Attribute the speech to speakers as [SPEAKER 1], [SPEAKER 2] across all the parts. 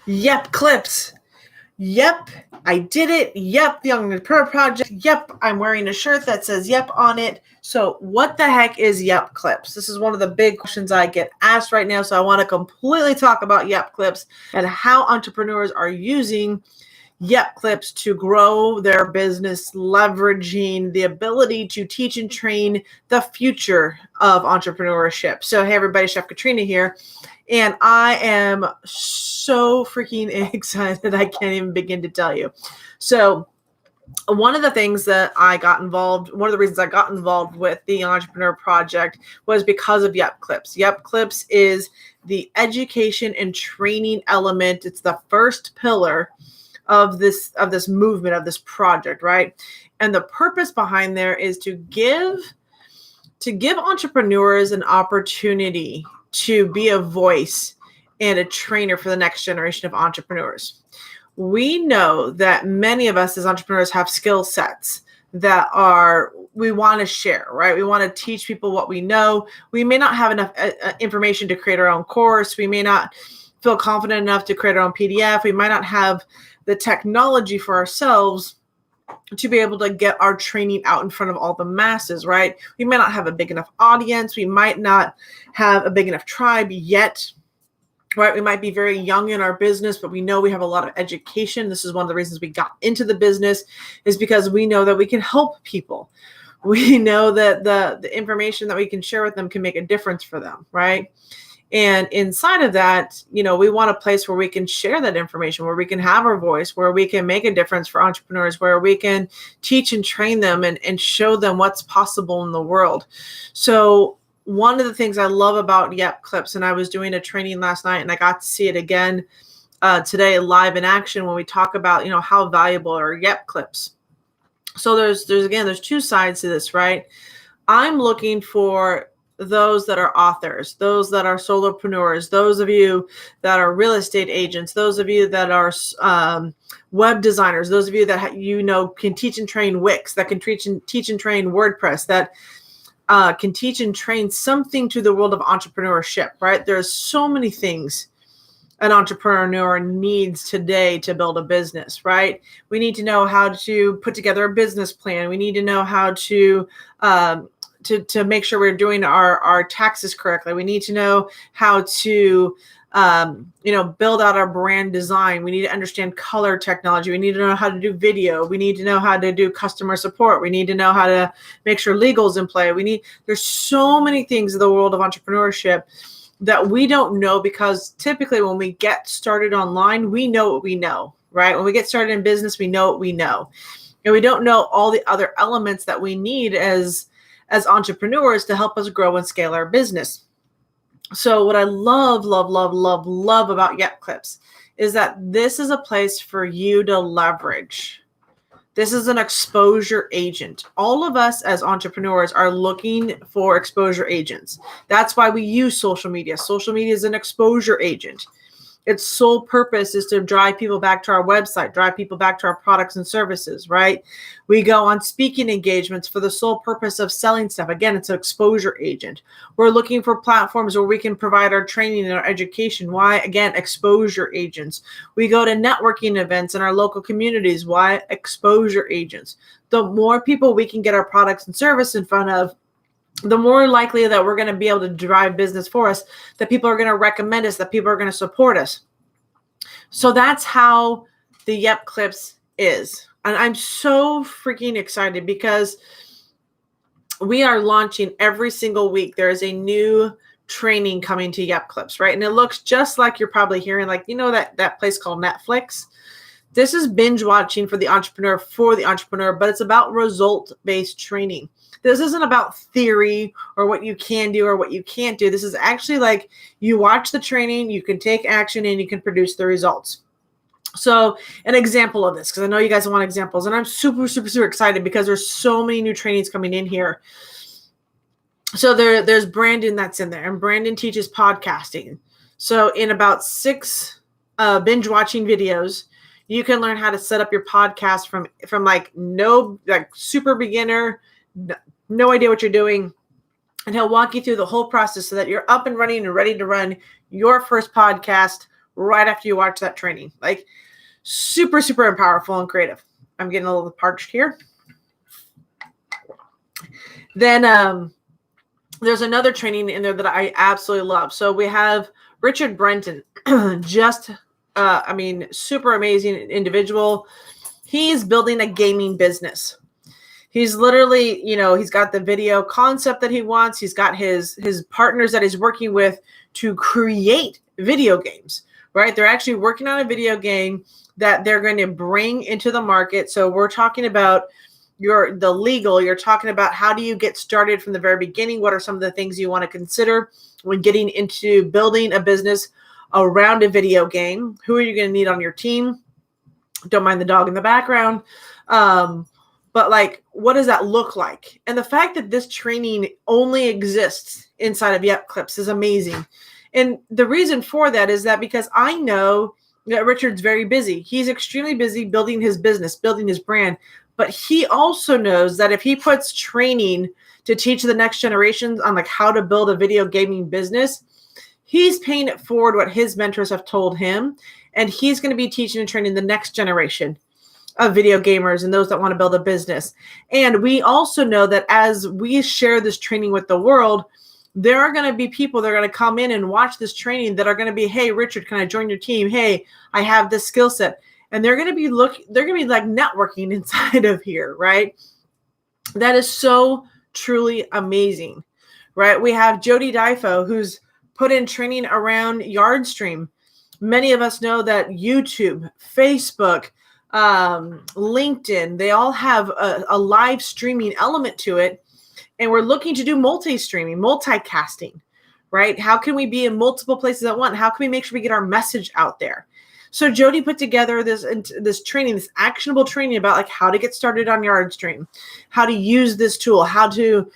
[SPEAKER 1] YEP clips. Yep, I did it. Yep, the Entrepreneur Project. Yep, I'm wearing a shirt that says Yep on it. So what the heck is YEP clips? This is one of the big questions I get asked right now. So I want to completely talk about YEP clips and how entrepreneurs are using YEP clips to grow their business, leveraging the ability to teach and train the future of entrepreneurship. So hey everybody, Chef Katrina here. And I am so freaking excited. I can't even begin to tell you. So one of the things that I got involved, one of the reasons I got involved with the Entrepreneur Project was because of YEP Clips. YEP Clips is the education and training element. It's the first pillar of this movement, of this project, right? And the purpose behind there is to give entrepreneurs an opportunity to be a voice and a trainer for the next generation of entrepreneurs. We know that many of us as entrepreneurs have skill sets that we want to share, right? We want to teach people what we know. We may not have enough information to create our own course. We may not feel confident enough to create our own PDF. We might not have the technology for ourselves to be able to get our training out in front of all the masses, right? We might not have a big enough audience. We might not have a big enough tribe yet, right? We might be very young in our business, but we know we have a lot of education. This is one of the reasons we got into the business, is because we know that we can help people. We know that the information that we can share with them can make a difference for them, right? And inside of that, we want a place where we can share that information, where we can have our voice, where we can make a difference for entrepreneurs, where we can teach and train them and show them what's possible in the world. So one of the things I love about YEP Clips, and I was doing a training last night and I got to see it again today live in action when we talk about, how valuable are YEP Clips. So there's two sides to this, right? I'm looking for those that are authors, those that are solopreneurs, those of you that are real estate agents, those of you that are web designers, those of you that can teach and train Wix, that can teach and train WordPress, that can teach and train something to the world of entrepreneurship, right? There's so many things an entrepreneur needs today to build a business, right? We need to know how to put together a business plan. We need to know how to make sure we're doing our taxes correctly. We need to know how to, build out our brand design. We need to understand color technology. We need to know how to do video. We need to know how to do customer support. We need to know how to make sure legal's in play. There's so many things in the world of entrepreneurship that we don't know, because typically when we get started online, we know what we know, right? When we get started in business, we know what we know. And we don't know all the other elements that we need as entrepreneurs to help us grow and scale our business. So what I love about YEP Clips is that this is a place for you to leverage. This is an exposure agent. All of us as entrepreneurs are looking for exposure agents. That's why we use social media. Social media is an exposure agent. Its sole purpose is to drive people back to our website, drive people back to our products and services, right? We go on speaking engagements for the sole purpose of selling stuff. Again, it's an exposure agent. We're looking for platforms where we can provide our training and our education. Why? Again, exposure agents. We go to networking events in our local communities. Why? Exposure agents. The more people we can get our products and service in front of, the more likely that we're going to be able to drive business for us, that people are going to recommend us, that people are going to support us. So that's how the YEP Clips is. And I'm so freaking excited because we are launching every single week. There is a new training coming to YEP Clips, right? And it looks just like you're probably hearing, like, that place called Netflix. This is binge watching for the entrepreneur, but it's about result-based training. This isn't about theory or what you can do or what you can't do. This is actually like you watch the training, you can take action, and you can produce the results. So an example of this, because I know you guys want examples, and I'm super, super, super excited because there's so many new trainings coming in here. So there's Brandon that's in there, and Brandon teaches podcasting. So in about 6 binge watching videos, you can learn how to set up your podcast from like super beginner, no idea what you're doing. And he'll walk you through the whole process so that you're up and running and ready to run your first podcast right after you watch that training. Like super, super powerful and creative. I'm getting a little parched here. Then there's another training in there that I absolutely love. So we have Richard Brenton, just, super amazing individual. He's building a gaming business. He's literally, he's got the video concept that he wants. He's got his partners that he's working with to create video games, right? They're actually working on a video game that they're going to bring into the market. So we're talking about you're talking about how do you get started from the very beginning? What are some of the things you want to consider when getting into building a business around a video game? Who are you going to need on your team? Don't mind the dog in the background. But like, what does that look like? And the fact that this training only exists inside of YEPCLIPS is amazing. And the reason for that is that because I know that Richard's very busy. He's extremely busy building his business, building his brand. But he also knows that if he puts training to teach the next generations on like how to build a video gaming business, he's paying it forward what his mentors have told him. And he's going to be teaching and training the next generation of video gamers and those that want to build a business. And we also know that as we share this training with the world, there are going to be people that are going to come in and watch this training that are going to be, hey, Richard, can I join your team? Hey, I have this skill set. And they're going to be like networking inside of here, right? That is so truly amazing, right? We have Jody Difo, who's put in training around Yardstream. Many of us know that YouTube, Facebook, LinkedIn, they all have a live streaming element to it. And we're looking to do multi-streaming, multicasting, right? How can we be in multiple places at once? How can we make sure we get our message out there? So Jody put together this training, this actionable training about like how to get started on Yardstream, how to use this tool, how to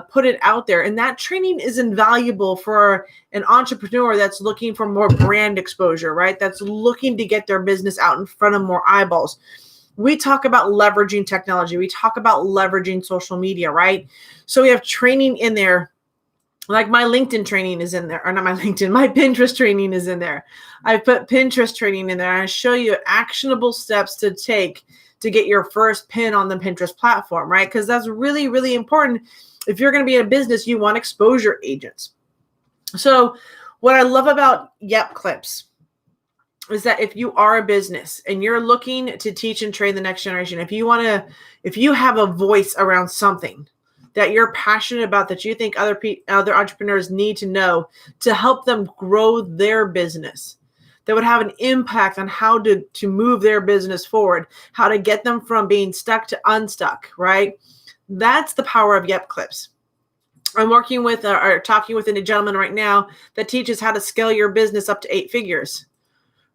[SPEAKER 1] put it out there. And that training is invaluable for an entrepreneur that's looking for more brand exposure, right? That's looking to get their business out in front of more eyeballs. We talk about leveraging technology. We talk about leveraging social media, right? So we have training in there. Like my LinkedIn training is in there, or not my LinkedIn, my Pinterest training is in there. I put Pinterest training in there. I show you actionable steps to take to get your first pin on the Pinterest platform, right? Because that's really, really important. If you're going to be in a business, you want exposure agents. So what I love about YEPCLIPS is that if you are a business and you're looking to teach and train the next generation, if you have a voice around something that you're passionate about, that you think other entrepreneurs need to know to help them grow their business, that would have an impact on how to move their business forward, how to get them from being stuck to unstuck, right? That's the power of YEPCLIPS. I'm working with or talking with a gentleman right now that teaches how to scale your business up to 8 figures,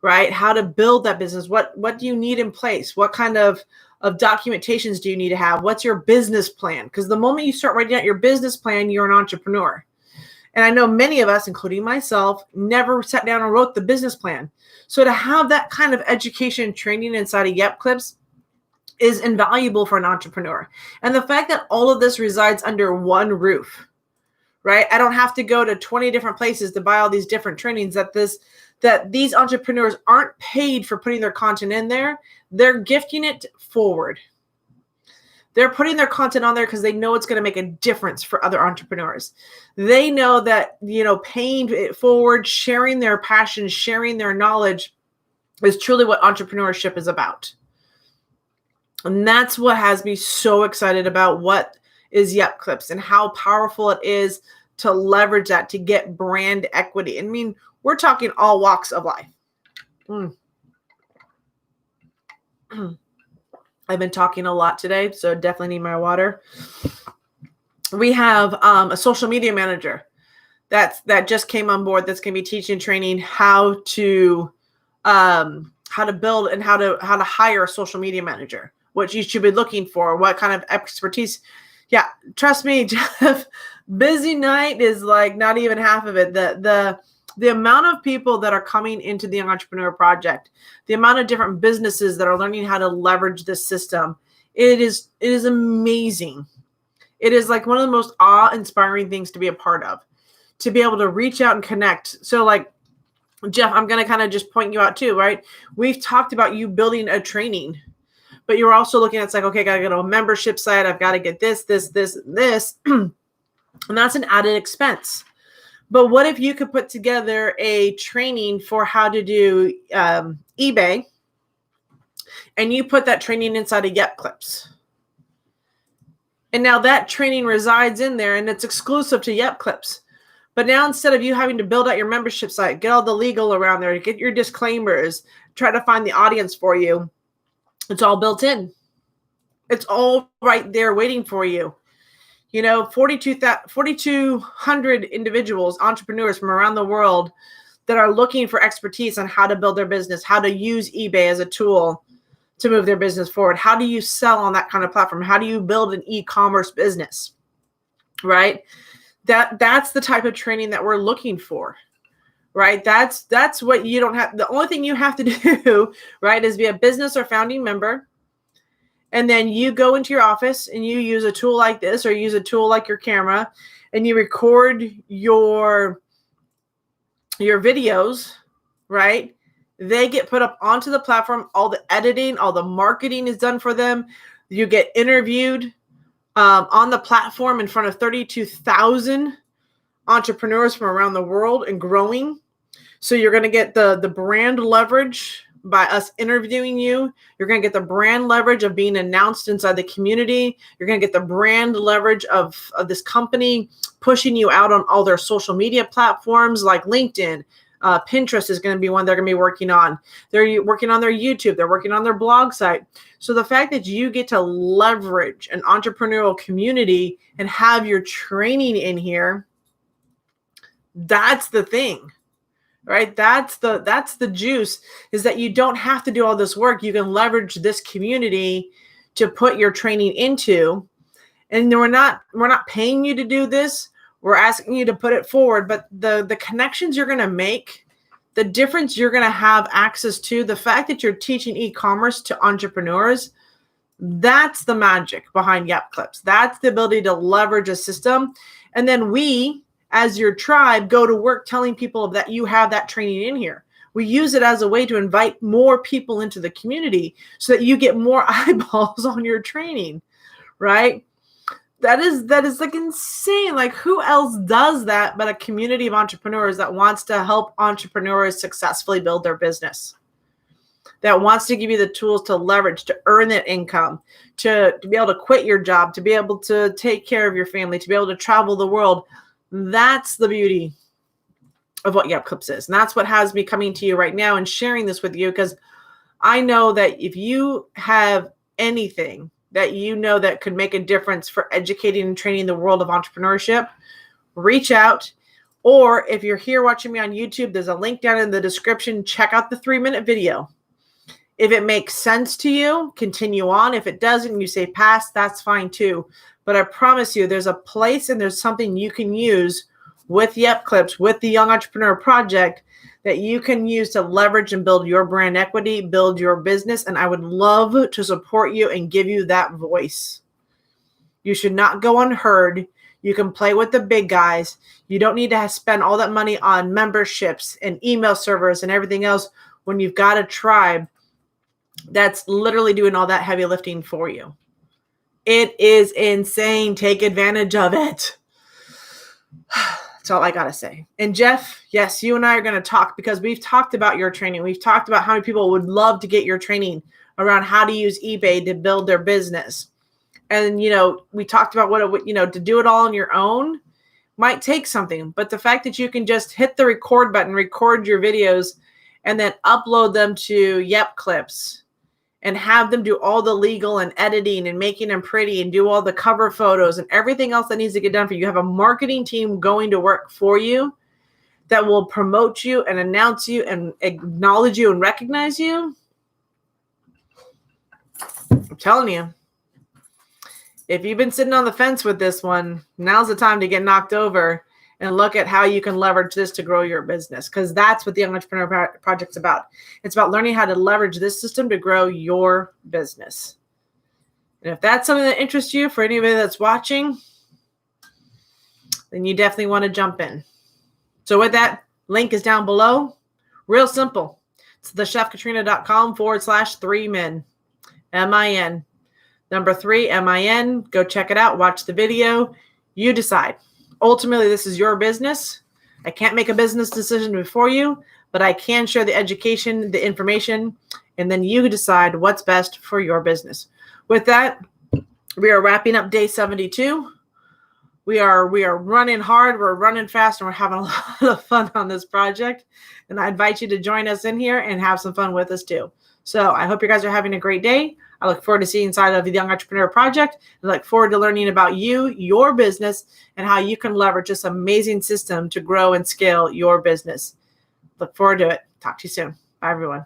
[SPEAKER 1] right? How to build that business. What do you need in place? What kind of documentations do you need to have? What's your business plan? Because the moment you start writing out your business plan, you're an entrepreneur. And I know many of us, including myself, never sat down and wrote the business plan. So to have that kind of education and training inside of YEPCLIPS is invaluable for an entrepreneur. And the fact that all of this resides under one roof, right? I don't have to go to 20 different places to buy all these different trainings, that these entrepreneurs aren't paid for putting their content in there. They're gifting it forward. They're putting their content on there because they know it's going to make a difference for other entrepreneurs. They know that, paying it forward, sharing their passion, sharing their knowledge is truly what entrepreneurship is about. And that's what has me so excited about what is YEPCLIPS and how powerful it is to leverage that to get brand equity. I mean, we're talking all walks of life. I've been talking a lot today, so definitely need my water. We have a social media manager that just came on board that's going to be teaching, training how to build and how to hire a social media manager, what you should be looking for, what kind of expertise. Yeah, trust me, Jeff, busy night is like not even half of it. The amount of people that are coming into the Entrepreneur Project, the amount of different businesses that are learning how to leverage this system, it is amazing. It is like one of the most awe-inspiring things to be a part of, to be able to reach out and connect. So like Jeff, I'm going to kind of just point you out too, right? We've talked about you building a training, but you're also looking at, it's like, okay, I got to go to a membership site. I've got to get this. And that's an added expense. But what if you could put together a training for how to do eBay, and you put that training inside of YEPCLIPS? And now that training resides in there, and it's exclusive to YEPCLIPS. But now, instead of you having to build out your membership site, get all the legal around there, get your disclaimers, try to find the audience for you, it's all built in. It's all right there waiting for you. 4,200 individuals, entrepreneurs from around the world that are looking for expertise on how to build their business, how to use eBay as a tool to move their business forward. How do you sell on that kind of platform? How do you build an e-commerce business, right? That's the type of training that we're looking for, right? That's what you don't have. The only thing you have to do, right, is be a business or founding member. And then you go into your office and you use a tool like this, or use a tool like your camera, and you record your videos, right? They get put up onto the platform. All the editing, all the marketing is done for them. You get interviewed on the platform in front of 32,000 entrepreneurs from around the world and growing. So you're going to get the brand leverage by us interviewing you. You're going to get the brand leverage of being announced inside the community. You're going to get the brand leverage of this company pushing you out on all their social media platforms like LinkedIn. Pinterest is going to be one they're going to be working on. They're working on their YouTube. They're working on their blog site. So the fact that you get to leverage an entrepreneurial community and have your training in here, that's the thing, right? That's the juice, is that you don't have to do all this work. You can leverage this community to put your training into. And we're not paying you to do this. We're asking you to put it forward, but the connections you're going to make, the difference you're going to have access to, the fact that you're teaching e-commerce to entrepreneurs, that's the magic behind YEPCLIPS. That's the ability to leverage a system. And then we, as your tribe, go to work telling people that you have that training in here. We use it as a way to invite more people into the community so that you get more eyeballs on your training, right? That is like insane. Like, who else does that but a community of entrepreneurs that wants to help entrepreneurs successfully build their business, that wants to give you the tools to leverage, to earn that income, to be able to quit your job, to be able to take care of your family, to be able to travel the world. That's the beauty of what YEPCLIPS is. And that's what has me coming to you right now and sharing this with you, because I know that if you have anything that you know that could make a difference for educating and training the world of entrepreneurship, reach out. Or if you're here watching me on YouTube, there's a link down in the description. Check out the 3-minute video. If it makes sense to you, continue on. If it doesn't, you say pass, that's fine too. But I promise you, there's a place and there's something you can use with YEPCLIPS, with the Young Entrepreneur Project, that you can use to leverage and build your brand equity, build your business. And I would love to support you and give you that voice. You should not go unheard. You can play with the big guys. You don't need to spend all that money on memberships and email servers and everything else when you've got a tribe that's literally doing all that heavy lifting for you. It is insane. Take advantage of it. That's all I got to say. And Jeff, yes, you and I are going to talk, because we've talked about your training. We've talked about how many people would love to get your training around how to use eBay to build their business. And, we talked about what, to do it all on your own might take something. But the fact that you can just hit the record button, record your videos, and then upload them to YEPCLIPS and have them do all the legal and editing and making them pretty and do all the cover photos and everything else that needs to get done for you. You have a marketing team going to work for you that will promote you and announce you and acknowledge you and recognize you. I'm telling you, if you've been sitting on the fence with this one, now's the time to get knocked over and look at how you can leverage this to grow your business, because that's what the Young Entrepreneur Project's about. It's about learning how to leverage this system to grow your business. And if that's something that interests you, for anybody that's watching, then you definitely want to jump in. So with that, link is down below. Real simple. It's thechefkatrina.com/3min. MIN. Number 3, MIN. Go check it out. Watch the video. You decide. Ultimately, this is your business. I can't make a business decision for you, but I can share the education, the information, and then you decide what's best for your business. With that, we are wrapping up day 72. We are running hard, we're running fast, and we're having a lot of fun on this project. And I invite you to join us in here and have some fun with us too. So I hope you guys are having a great day. I look forward to seeing inside of the Young Entrepreneur Project. I look forward to learning about you, your business, and how you can leverage this amazing system to grow and scale your business. Look forward to it. Talk to you soon. Bye, everyone.